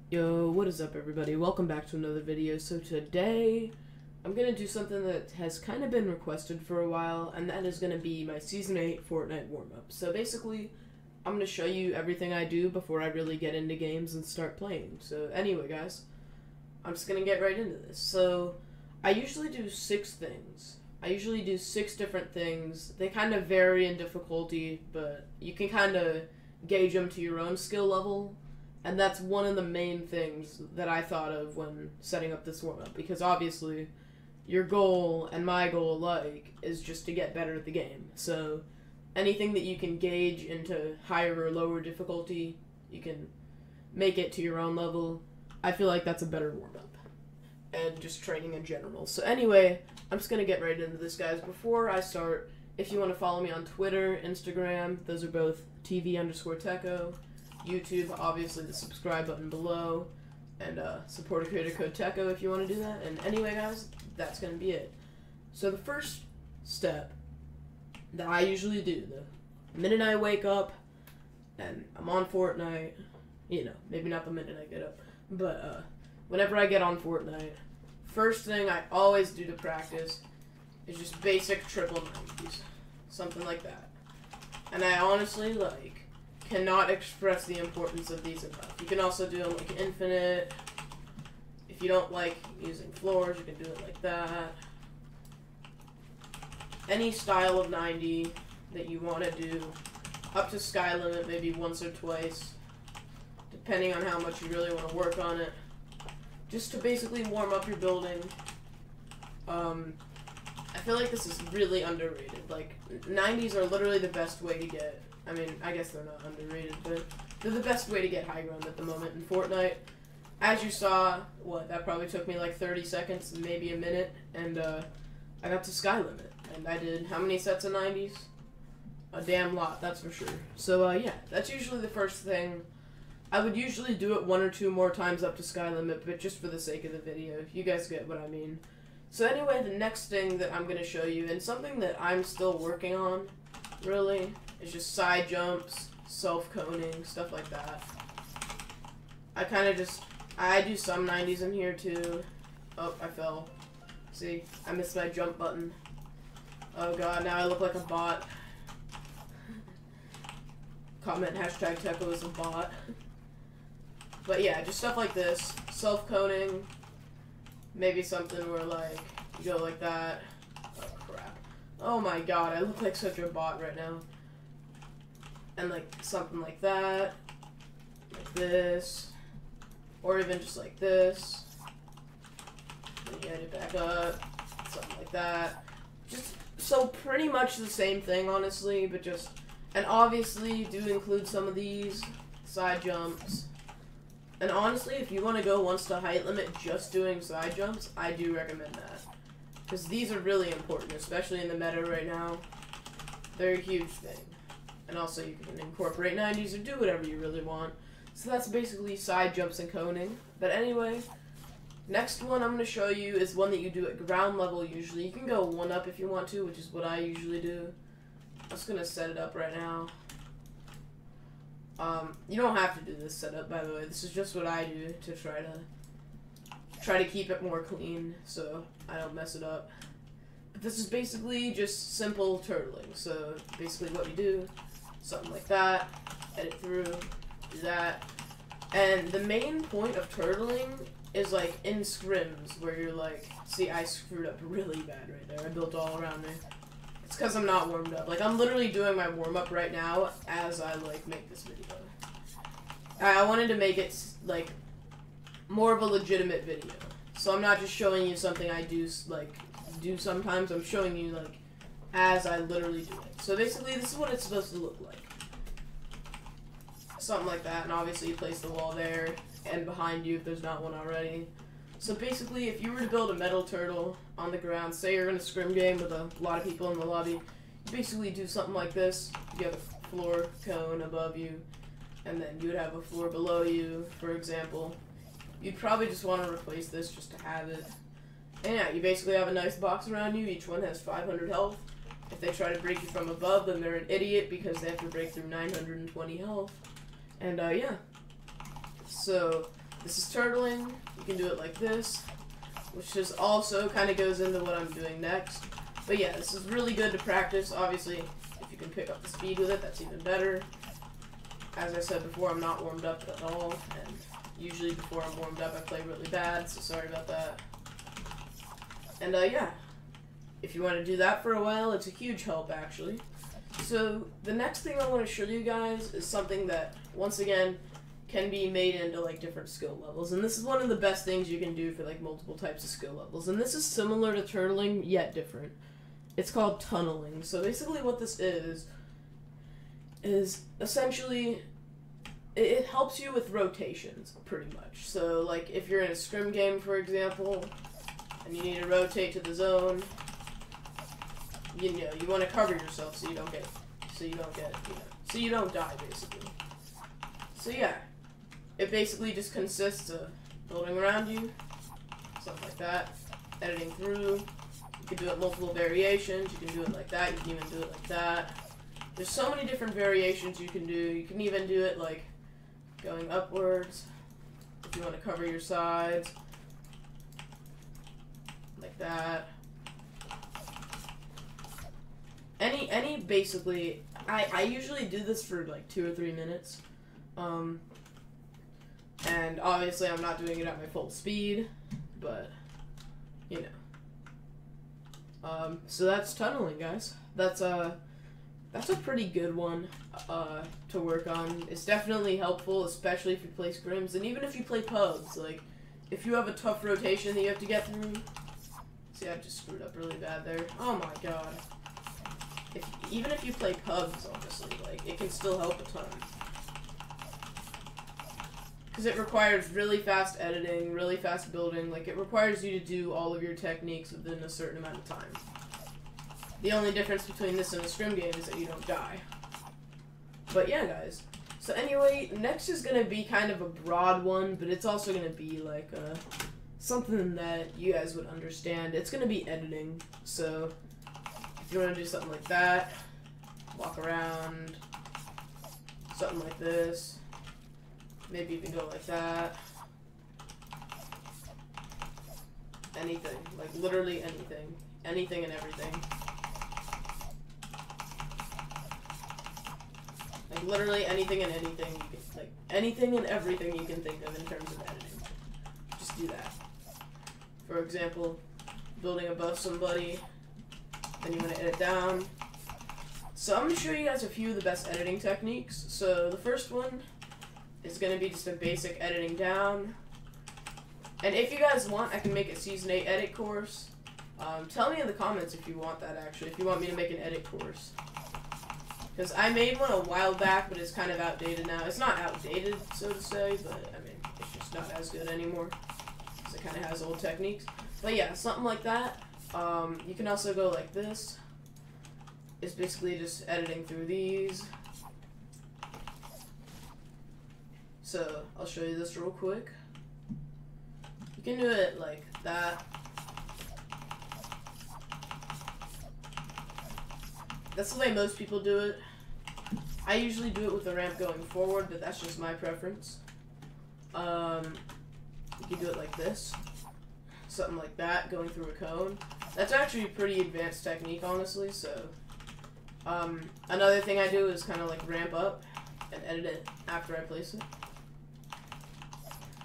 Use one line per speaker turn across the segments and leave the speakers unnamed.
Yo, what is up everybody? Welcome back to another video. So today, I'm gonna do something that has kind of been requested for a while, and that is gonna be my Season 8 Fortnite Warmup. So basically, I'm gonna show you everything I do before I really get into games and start playing. So anyway guys, I'm just gonna get right into this. So, I usually do 6 things. I usually do 6 different things. They kind of vary in difficulty, but you can kind of gauge them to your own skill level. And that's one of the main things that I thought of when setting up this warm-up, because obviously your goal and my goal alike is just to get better at the game. So anything that you can gauge into higher or lower difficulty, you can make it to your own level. I feel like that's a better warm-up. And just training in general. So anyway, I'm just going to get right into this, guys. Before I start, if you want to follow me on Twitter, Instagram, those are both TV_Teckoh. YouTube, obviously the subscribe button below, and support a creator code Teckoh if you want to do that. And anyway guys, that's going to be it. So the first step that I usually do, the minute I wake up and I'm on Fortnite, you know, maybe not the minute I get up, but whenever I get on Fortnite, first thing I always do to practice is just basic triple 90s, something like that. And I honestly, cannot express the importance of these enough. You can also do them like infinite. If you don't like using floors, you can do it like that. Any style of 90 that you want to do, up to sky limit maybe once or twice, depending on how much you really want to work on it. Just to basically warm up your building. I feel like this is really underrated. Like, 90s are literally the best way to get, I mean, I guess they're not underrated, but they're the best way to get high ground at the moment in Fortnite. As you saw, that probably took me like 30 seconds, maybe a minute, and I got to sky limit. And I did how many sets of 90s? A damn lot, that's for sure. So yeah, that's usually the first thing. I would usually do it 1 or 2 more times up to sky limit, but just for the sake of the video, you guys get what I mean. So anyway, the next thing that I'm going to show you, and something that I'm still working on, really, it's just side jumps, self-coning, stuff like that. I do some 90s in here too. Oh, I fell. See, I missed my jump button. Oh god, now I look like a bot. Comment hashtag Teckoh is a bot. But yeah, just stuff like this. Self-coning. Maybe something where you go like that. Oh crap. Oh my god, I look like such a bot right now. And something like that, like this, or even just like this. Then you add it back up, something like that. Just so pretty much the same thing, honestly, but just, and obviously do include some of these side jumps. And honestly, if you want to go once to height limit just doing side jumps, I do recommend that, because these are really important, especially in the meta right now. They're a huge thing. And also you can incorporate 90s or do whatever you really want. So that's basically side jumps and coning. But anyway, next one I'm going to show you is one that you do at ground level usually. You can go 1 up if you want to, which is what I usually do. I'm just going to set it up right now. You don't have to do this setup, by the way. This is just what I do to try to keep it more clean so I don't mess it up. But this is basically just simple turtling. So basically what you do, something like that, edit through, do that. And the main point of turtling is in scrims where you're see, I screwed up really bad right there. I built all around me. It's because I'm not warmed up. I'm literally doing my warm-up right now as I make this video. I wanted to make it more of a legitimate video. So I'm not just showing you something I do do sometimes. I'm showing you as I literally do it. So basically this is what it's supposed to look like. Something like that, and obviously you place the wall there and behind you if there's not one already. So basically if you were to build a metal turtle on the ground, say you're in a scrim game with a lot of people in the lobby, you basically do something like this. You have a floor cone above you, and then you would have a floor below you, for example. You'd probably just want to replace this just to have it. And yeah, you basically have a nice box around you. Each one has 500 health. If they try to break you from above, then they're an idiot because they have to break through 920 health. And yeah. So This is turtling. You can do it like this, which just also kind of goes into what I'm doing next. But yeah, this is really good to practice. Obviously, if you can pick up the speed with it, that's even better. As I said before, I'm not warmed up at all, and usually before I'm warmed up, I play really bad, so sorry about that. And yeah, if you want to do that for a while, it's a huge help, actually. So the next thing I want to show you guys is something that, once again, can be made into like different skill levels, and this is one of the best things you can do for like multiple types of skill levels, and this is similar to turtling, yet different. It's called tunneling. So basically what this is essentially, it helps you with rotations, pretty much. So like if you're in a scrim game, for example, and you need to rotate to the zone, you know, you want to cover yourself so you don't die, basically. So yeah, it basically just consists of building around you, stuff like that, editing through. You can do it multiple variations. You can do it like that. You can even do it like that. There's so many different variations you can do. You can even do it like going upwards if you want to cover your sides, like that. Any basically, I usually do this for like 2 or 3 minutes, and obviously I'm not doing it at my full speed, but you know. So that's tunneling, guys. That's a pretty good one to work on. It's definitely helpful, especially if you play scrims, and even if you play pubs. Like, if you have a tough rotation that you have to get through. See, I just screwed up really bad there. Oh my god. Even if you play pubs, honestly, like, it can still help a ton. Because it requires really fast editing, really fast building. Like, it requires you to do all of your techniques within a certain amount of time. The only difference between this and a scrim game is that you don't die. But yeah, guys. So anyway, next is going to be kind of a broad one, but it's also going to be like something that you guys would understand. It's going to be editing. So if you want to do something like that, walk around, something like this, maybe even go like that. Anything, like literally anything. Anything and everything. Like literally anything and anything you can, like anything and everything you can think of in terms of editing. Just do that. For example, building above somebody, then you want to edit down. So I'm going to show you guys a few of the best editing techniques. So the first one is going to be just a basic editing down. And if you guys want, I can make a Season 8 edit course. Tell me in the comments if you want that, actually, if you want me to make an edit course. Because I made one a while back, but it's kind of outdated now. It's not outdated, so to say, but, I mean, it's just not as good anymore. Because it kind of has old techniques. But yeah, something like that. You can also go like this. It's basically just editing through these. So, I'll show you this real quick. You can do it like that. That's the way most people do it. I usually do it with the ramp going forward, but that's just my preference. You can do it like this. Something like that, going through a cone. That's actually a pretty advanced technique, honestly, so... another thing I do is kind of like ramp up and edit it after I place it.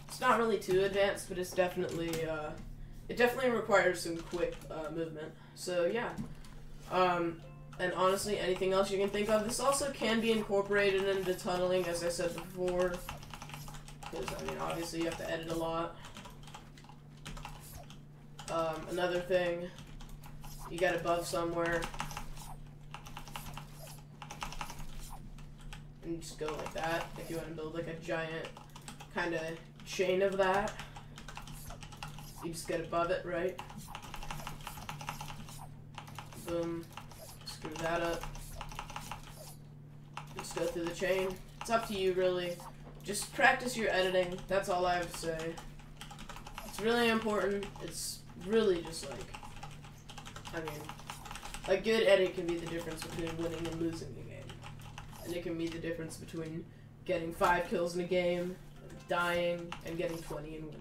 It's not really too advanced, but it's definitely, it definitely requires some quick, movement. So, yeah. And honestly, anything else you can think of. This also can be incorporated into tunneling, as I said before. Because, I mean, obviously you have to edit a lot. Another thing, you get above somewhere. And you just go like that, if you want to build like a giant kind of chain of that. You just get above it, right? Boom. Screw that up. Just go through the chain. It's up to you, really. Just practice your editing. That's all I have to say. It's really important. It's really just like, I mean, a good edit can be the difference between winning and losing the game. And it can be the difference between getting 5 kills in a game and dying and getting 20 and winning.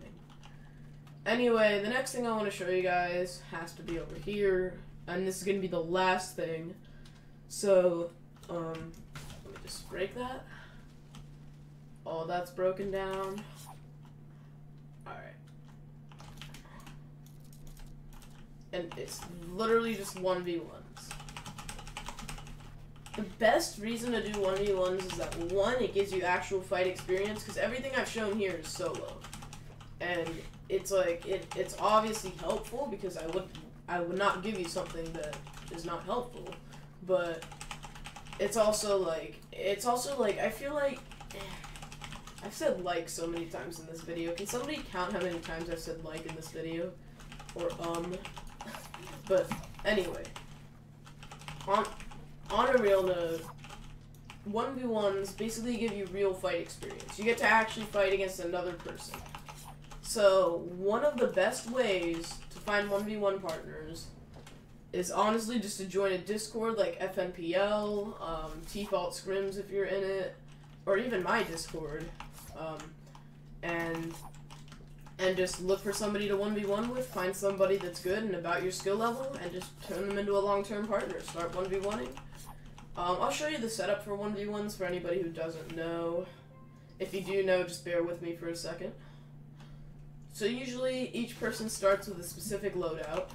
Anyway, the next thing I want to show you guys has to be over here, and this is going to be the last thing. So, let me just break that. Oh, that's broken down. Alright. And it's literally just 1v1s. The best reason to do 1v1s is that, one, it gives you actual fight experience, because everything I've shown here is solo. And it's like, it's obviously helpful, because I would not give you something that is not helpful. But it's also like, I feel like, I've said like so many times in this video. Can somebody count how many times I've said like in this video? Or But anyway, on a real note, 1v1s basically give you real fight experience. You get to actually fight against another person. So one of the best ways to find 1v1 partners is honestly just to join a Discord like FNPL, T-Fault Scrims if you're in it, or even my Discord, and just look for somebody to 1v1 with, find somebody that's good and about your skill level, and just turn them into a long-term partner. Start 1v1ing. I'll show you the setup for 1v1s for anybody who doesn't know. If you do know, just bear with me for a second. So usually, each person starts with a specific loadout.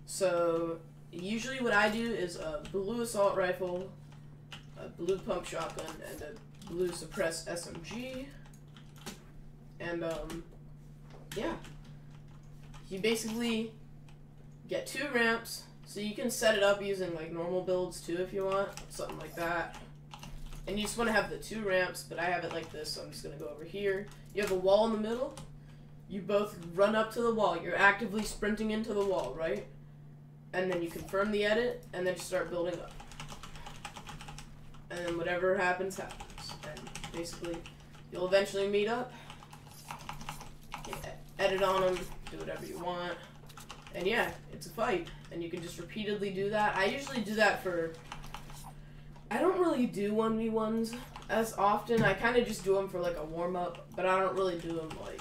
So, usually what I do is a blue assault rifle, a blue pump shotgun, and a blue suppressed SMG. And, yeah. You basically get 2 ramps, so you can set it up using, like, normal builds, too, if you want. Something like that. And you just want to have the 2 ramps, but I have it like this, so I'm just going to go over here. You have a wall in the middle. You both run up to the wall. You're actively sprinting into the wall, right? And then you confirm the edit, and then you start building up. And then whatever happens, happens. And basically, you'll eventually meet up. You edit on them, do whatever you want. And yeah, it's a fight. And you can just repeatedly do that. I usually do that for... I don't really do 1v1s as often. I kind of just do them for like a warm-up, but I don't really do them like,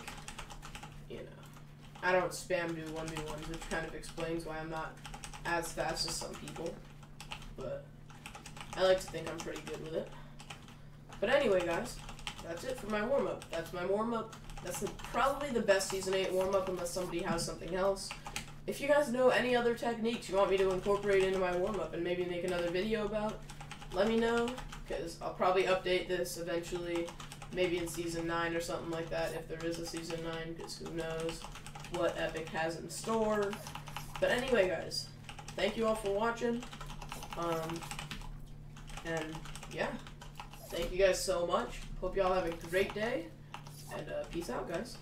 you know, I don't spam do 1v1s, which kind of explains why I'm not as fast as some people. But I like to think I'm pretty good with it. But anyway, guys, that's it for my warm-up. That's my warm-up. That's probably the best Season 8 warm-up unless somebody has something else. If you guys know any other techniques you want me to incorporate into my warm-up and maybe make another video about, let me know, because I'll probably update this eventually, maybe in Season 9 or something like that, if there is a Season 9, because who knows what Epic has in store. But anyway, guys, thank you all for watching, and yeah, thank you guys so much. Hope y'all have a great day, and peace out, guys.